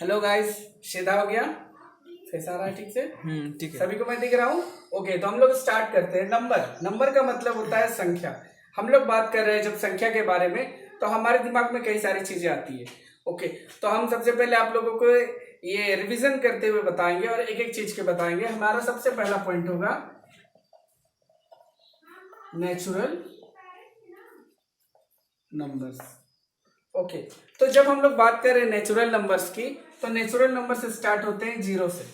Hello guys, सीधा हो गया? फेस आ रहा है ठीक से? ठीक है। सभी को मैं दिख रहा हूँ? ओके, तो हम लोग स्टार्ट करते हैं। नंबर का मतलब होता है संख्या। हम लोग बात कर रहे हैं जब संख्या के बारे में, तो हमारे दिमाग में कई सारी चीजें आती है। ओके, तो हम सबसे पहले आप लोगों को ये रिवीजन करते हुए बताएंगे और एक एक चीज के बताएंगे। हमारा सबसे पहला पॉइंट होगा नेचुरल नंबर्स। ओके, तो जब हम लोग बात कर रहे हैं नेचुरल नंबर्स की, तो नेचुरल नंबर से स्टार्ट होते हैं जीरो से।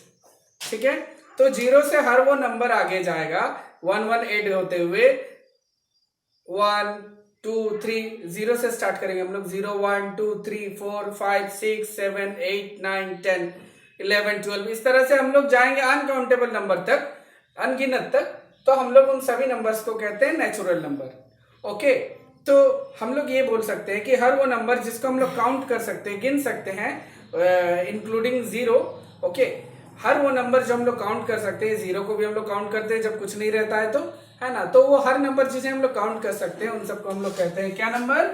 ठीक है, तो जीरो से हर वो नंबर आगे जाएगा 118 होते हुए 1 2 3। जीरो से स्टार्ट करेंगे हम लोग। 0 1 2 3 4 5 6 7 8 9 10 11 12। इस तरह से हम लोग जाएंगे अनकाउंटेबल नंबर तक, अनगिनत तक। तो हम लोग उन सभी नंबर्स को कहते हैं नेचुरल नंबर। ओके, तो हम लोग ये बोल सकते हैं कि हर वो नंबर जिसको हम लोग काउंट कर सकते हैं, गिन सकते हैं, इंक्लूडिंग जीरो। ओके, हर वो नंबर जो हम लोग काउंट कर सकते हैं, जीरो को भी हम लोग काउंट करते हैं जब कुछ नहीं रहता है, तो है ना। तो वो हर नंबर जिसे हम लोग काउंट कर सकते हैं उन सबको हम लोग कहते हैं क्या number?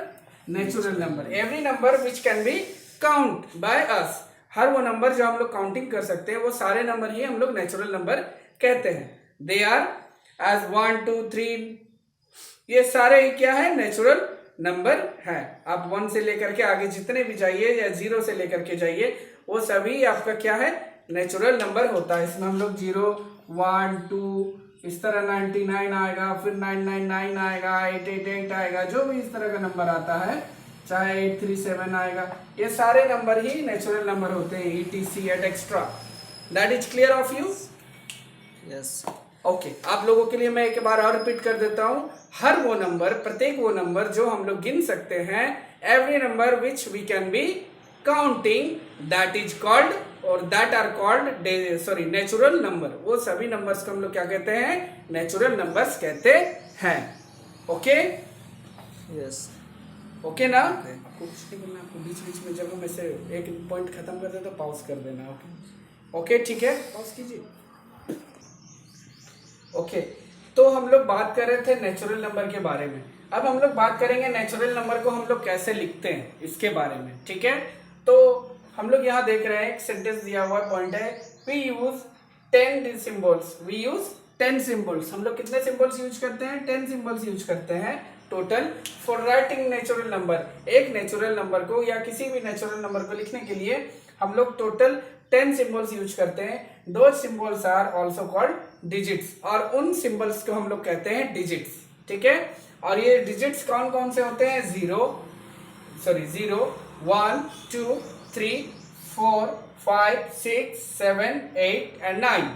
Natural number. Every number which can be count by us, हर वो नंबर जो हम लोग काउंटिंग कर सकते हैं वो सारे नंबर ही हम लोग नेचुरल नंबर कहते हैं। दे आर एज 1 2 3, ये सारे ही क्या है? नेचुरल नंबर है। आप 1 से लेकर के आगे जितने भी जाइए या 0 से लेकर के जाइए, वो सभी आपका क्या है? नेचुरल नंबर होता है। इसमें हम लोग 0 1 2 इस तरह 99 आएगा, फिर 999 आएगा, 888 आएगा, जो भी इस तरह का नंबर आता है, चाहे 837 आएगा, ये सारे नंबर ही नेचुरल नंबर होते हैं, ETC et extra. That is clear of you? Yes. Okay, आप लोगों के लिए मैं एक बार और रिपीट कर देता हूं। हर वो नंबर, प्रत्येक वो नंबर जो हम लोग गिन सकते हैं, every number which we can be counting, that is called और that are called natural number. वो सभी नंबर्स को हम लोग क्या कहते हैं? नेचुरल नंबर्स कहते हैं। Okay yes. ओके ना? आपको कुछ नहीं करना, आपको बीच बीच में जब हम ऐसे एक पॉइंट खत्म कर दे तो पॉज कर देना। ओके ओके, ठीक है, पॉज कीजिए। ओके, तो हम लोग बात कर रहे थे नेचुरल नंबर के बारे में। अब हम लोग बात करेंगे नेचुरल नंबर को हम लोग कैसे लिखते हैं इसके बारे में। ठीक है, तो हम लोग यहाँ देख रहे हैं एक सेंटेंस दिया हुआ पॉइंट है, we use 10 symbols. We use 10 symbols. हम लोग कितने सिंबल्स यूज करते हैं? 10 सिंबल्स यूज करते हैं total for writing natural number. एक नेचुरल नंबर को या किसी भी नेचुरल नंबर को लिखने के लिए हम लोग टोटल 10 सिंबल्स यूज करते हैं। दो symbols are also called digits, और उन सिंबल्स को हम लोग कहते हैं डिजिट्स। ठीक है, और ये डिजिट्स कौन कौन से होते हैं? 0 1 2 3 4 5 6 7 8 एंड 9।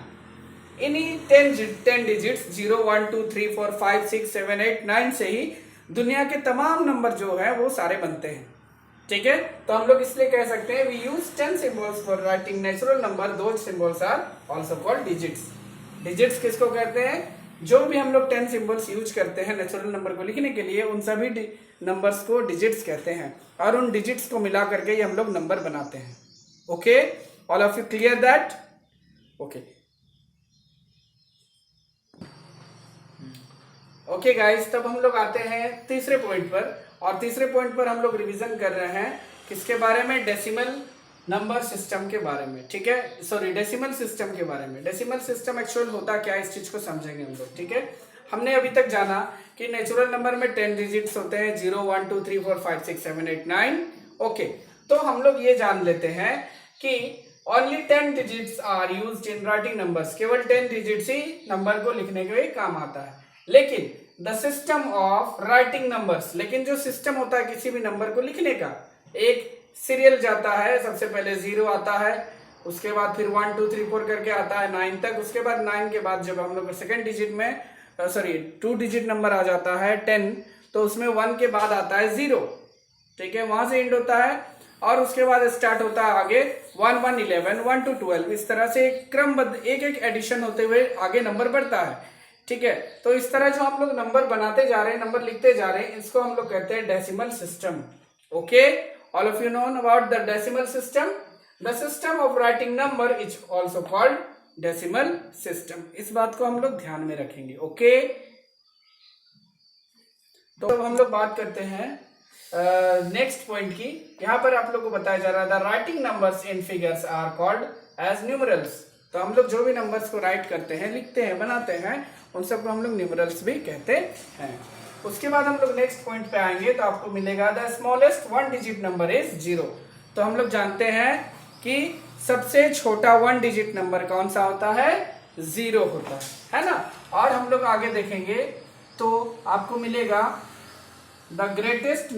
इन्हीं 10 डिजिट्स 0 1 2 3 4 5 6 7 8 9 से ही दुनिया के तमाम नंबर जो है वो सारे बनते हैं। ठीक है, तो हम लोग इसलिए कह सकते हैं we use 10 symbols for writing natural number. दो symbols are also called digits. Digits किसको कहते हैं? जो भी हम लोग 10 सिंबल्स यूज करते हैं नेचुरल नंबर को लिखने के लिए, उन सभी नंबर्स को डिजिट्स कहते हैं, और उन डिजिट्स को मिला करके ये हम लोग नंबर बनाते हैं। Okay, all of you clear that? Okay okay guys, तब हम लोग आते हैं तीसरे पॉइंट पर, और तीसरे पॉइंट पर हम लोग रिवीजन कर रहे हैं किसके बारे में? डेसिमल नंबर सिस्टम के बारे में। ठीक है, डेसिमल सिस्टम के बारे में। डेसिमल सिस्टम एक्चुअल होता क्या है, इस चीज को समझेंगे हम लोग। ठीक है, हमने अभी तक जाना कि नेचुरल नंबर में 10 डिजिट्स होते हैं, 0 1 2 3 4 5 6 7 8 9। ओके, तो हम लोग ये जान लेते हैं कि only 10 digits are used in writing numbers. केवल 10 डिजिट्स ही नंबर को लिखने के काम आता है। लेकिन the system of writing numbers, लेकिन जो सिस्टम होता है किसी भी नंबर को लिखने का, एक सीरियल जाता है। सबसे पहले 0 आता है, उसके बाद फिर 1 2 3 4 करके आता है 9 तक। उसके बाद 9 के बाद जब हम लोग सेकेंड डिजिट में 2 डिजिट नंबर आ जाता है 10, तो उसमें 1 के बाद आता है 0। ठीक है, वहां से एंड होता है, और उसके बाद स्टार्ट होता है आगे 1 1 11 1 2 12। इस तरह से क्रमबद्ध एक एक एडिशन होते हुए आगे नंबर बढ़ता है। ठीक है, तो इस तरह जो हम लोग नंबर बनाते जा रहे हैं, नंबर लिखते जा रहे हैं, इसको हम लोग कहते हैं decimal system. Okay, all of you know about the decimal system. The system of writing number is also called decimal system. इस बात को हम लोग ध्यान में रखेंगे। ओके, तो अब हम लोग बात करते हैं नेक्स्ट पॉइंट की, यहाँ पर आप लोग को बताया जा रहा है the writing numbers in figures are called as numerals. तो हम लोग जो भी नंबर्स को राइट करते हैं, लिखते हैं, बनाते हैं, उन सबको हम लोग न्यूमरल्स भी कहते हैं। उसके बाद हम लोग नेक्स्ट पॉइंट पे आएंगे तो आपको मिलेगा the smallest 1 digit number is 0। तो हम लोग जानते हैं कि सबसे छोटा 1 डिजिट नंबर कौन सा होता है? 0 होता है ना। और हम लोग आगे देखेंगे तो आपको मिलेगा the greatest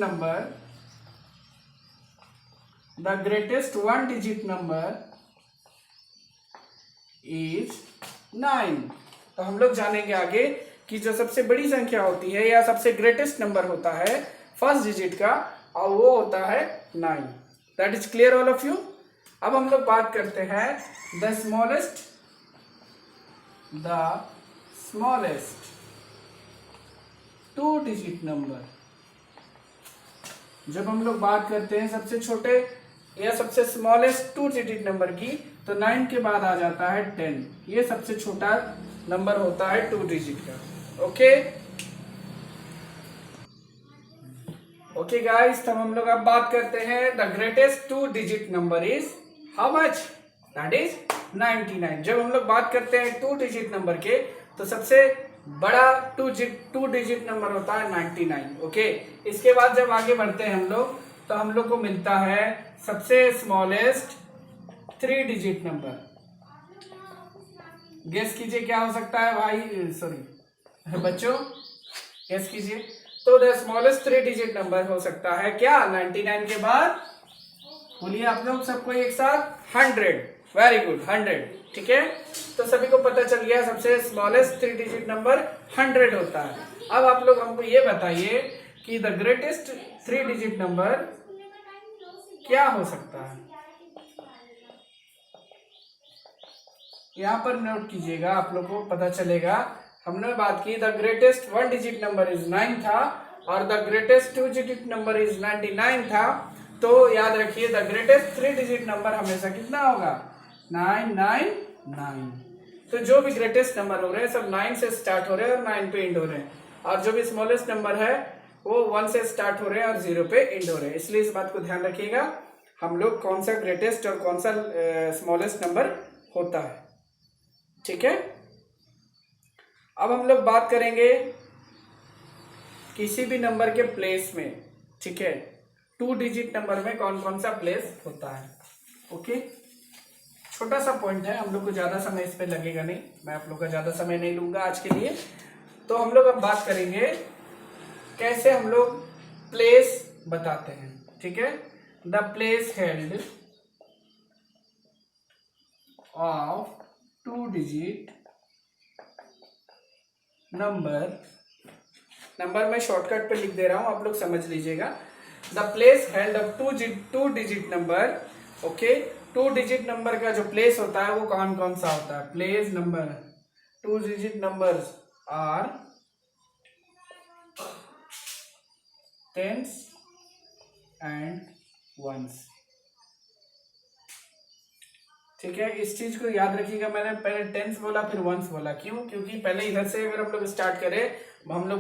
1 digit number is 9। तो हम लोग जानेंगे आगे कि जो सबसे बड़ी संख्या होती है या सबसे ग्रेटेस्ट नंबर होता है फर्स्ट डिजिट का, और वो होता है 9। That is clear all of you. अब हम लोग बात करते हैं द स्मॉलेस्ट 2 डिजिट नंबर। जब हम लोग बात करते हैं सबसे छोटे या सबसे स्मॉलेस्ट 2 डिजिट नंबर की, तो 9 के बाद आ जाता है 10। ये सबसे छोटा नंबर होता है 2 डिजिट का। ओके गाइस, तब हम लोग अब बात करते हैं the greatest 2 digit number is how much? That is 99। जब हम लोग बात करते हैं 2 डिजिट नंबर के, तो सबसे बड़ा 2 डिजिट नंबर होता है 99। ओके, इसके बाद जब आगे बढ़ते हैं हम लोग, तो हम लोग को मिलता है सबसे स्मॉलेस्ट 3 डिजिट नंबर। गेस कीजिए क्या हो सकता है भाई, सॉरी बच्चों, गेस कीजिए। तो द स्मॉलेस्ट 3 डिजिट नंबर हो सकता है क्या 99 के बाद? बोलिए आप लोग सबको एक साथ 100। Very good, 100। ठीक है, तो सभी को पता चल गया सबसे स्मॉलेस्ट 3 डिजिट नंबर 100 होता है। अब आप लोग हमको ये बताइए कि द ग्रेटेस्ट 3 डिजिट नंबर क्या हो सकता है? यहाँ पर नोट कीजिएगा, आप लोग को पता चलेगा। हमने बात की the greatest 1 digit number is 9 था, और the greatest 2 digit number is 99 था। तो याद रखिए द ग्रेटेस्ट 3 डिजिट नंबर हमेशा कितना होगा? 999। तो जो भी ग्रेटेस्ट नंबर हो रहे हैं सब 9 से स्टार्ट हो रहे हैं और 9 पे एंड हो रहे हैं, और जो भी स्मॉलेस्ट नंबर है वो 1 से स्टार्ट हो रहे हैं और 0 पे एंड हो रहे हैं। इसलिए इस बात को ध्यान रखिएगा, हम लोग कौन सा ग्रेटेस्ट और कौन सा स्मॉलेस्ट नंबर होता है। ठीक है, अब हम लोग बात करेंगे किसी भी नंबर के प्लेस में। ठीक है, 2 डिजिट नंबर में कौन कौन सा प्लेस होता है। ओके, छोटा सा पॉइंट है, हम लोग को ज्यादा समय इस पे लगेगा नहीं, मैं आप लोग का ज्यादा समय नहीं लूंगा आज के लिए। तो हम लोग अब बात करेंगे कैसे हम लोग प्लेस बताते हैं। ठीक है, the place held of 2 digit number मैं शॉर्टकट पे लिख दे रहा हूं, आप लोग समझ लीजिएगा। The place held of 2 digit number. Okay, 2 digit number का जो प्लेस होता है वो कौन कौन सा होता है? Place number 2 digit numbers are tens and ones. ठीक है, इस चीज को याद रखिएगा। मैंने पहले टेंस बोला फिर वंस बोला, क्यों? क्योंकि पहले इधर से अगर हम लोग स्टार्ट करें, हम लोग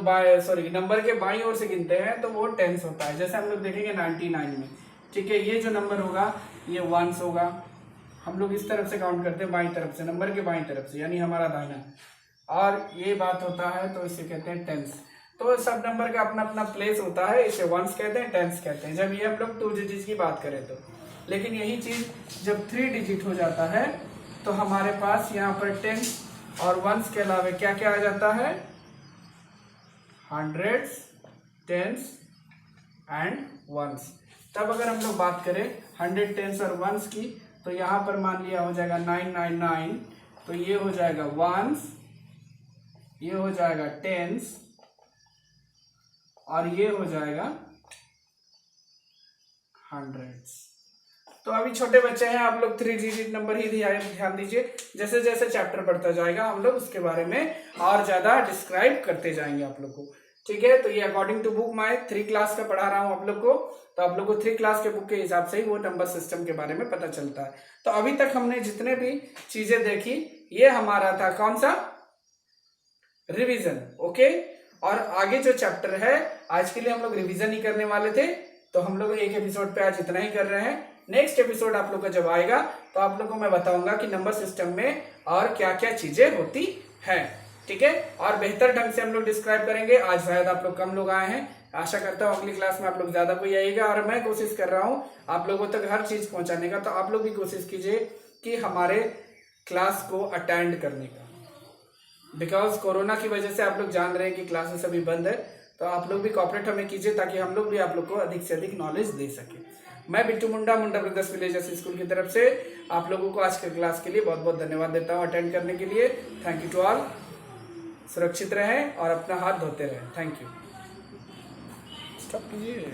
नंबर के बाईं ओर से गिनते हैं तो वो टेंस होता है। जैसे हम लोग देखेंगे 99 में। ठीक है, ये जो नंबर होगा ये वंस होगा। हम लोग इस तरफ से काउंट करते हैं, बाईं तरफ से, नंबर के बाईं तरफ से, यानी हमारा दाहिना। और ये बात होता है तो इसे कहते हैं टेंस। तो सब नंबर का अपना अपना प्लेस होता है, इसे वंस कहते हैं, टेंस कहते हैं, जब ये हम लोग 2 डिजिट की बात करें तो। लेकिन यही चीज जब 3 डिजिट हो जाता है तो हमारे पास यहाँ पर टेंस और वंस के अलावा क्या क्या आ जाता है? Hundreds, tens and ones. तब अगर हम लोग बात करें 100, टेंस और वंस की, तो यहाँ पर मान लिया हो जाएगा 999, तो ये हो जाएगा वंस, ये हो जाएगा टेंस, और ये हो जाएगा हंड्रेड्स। तो अभी छोटे बच्चे हैं, आप लोग 3 डिजिट नंबर ही ध्यान दीजिए। जैसे जैसे चैप्टर बढ़ता जाएगा हम लोग उसके बारे में और ज्यादा डिस्क्राइब करते जाएंगे आप लोग को। ठीक है, तो ये अकॉर्डिंग टू बुक मैं 3 क्लास का पढ़ा रहा हूँ आप लोग को, तो आप लोग को 3 क्लास के बुक के हिसाब से ही वो नंबर सिस्टम के बारे में पता चलता है। तो अभी तक हमने जितने भी चीजें देखी, ये हमारा था कौन सा? रिवीजन। ओके, और आगे जो चैप्टर है आज के लिए हम लोग रिवीजन ही करने वाले थे, तो हम लोग एक एपिसोड पे आज इतना ही कर रहे हैं। नेक्स्ट एपिसोड आप लोग का जब आएगा तो आप लोग को मैं बताऊंगा कि नंबर सिस्टम में और क्या क्या चीजें होती है, ठीक है, और बेहतर ढंग से हम लोग डिस्क्राइब करेंगे। आज शायद आप लोग कम लोग आए हैं, आशा करता हूँ अगली क्लास में आप लोग ज्यादा कोई आएगा, और मैं कोशिश कर रहा हूँ आप लोगों तक हर चीज पहुंचाने का। तो आप लोग भी कोशिश कीजिए कि हमारे क्लास को अटेंड करने का, बिकॉज कोरोना की वजह से आप लोग जान रहे हैं कि क्लासेस अभी बंद है, तो आप लोग भी कॉपरेट हमें कीजिए ताकि हम लोग भी आप लोग को अधिक से अधिक नॉलेज दे सके। मैं बिट्टू मुंडा ब्रदर्स विलेजर्स स्कूल की तरफ से आप लोगों को आज के क्लास के लिए बहुत बहुत धन्यवाद देता हूँ अटेंड करने के लिए। Thank you to all. सुरक्षित रहें और अपना हाथ धोते रहें। Thank you. स्टॉप कीजिए।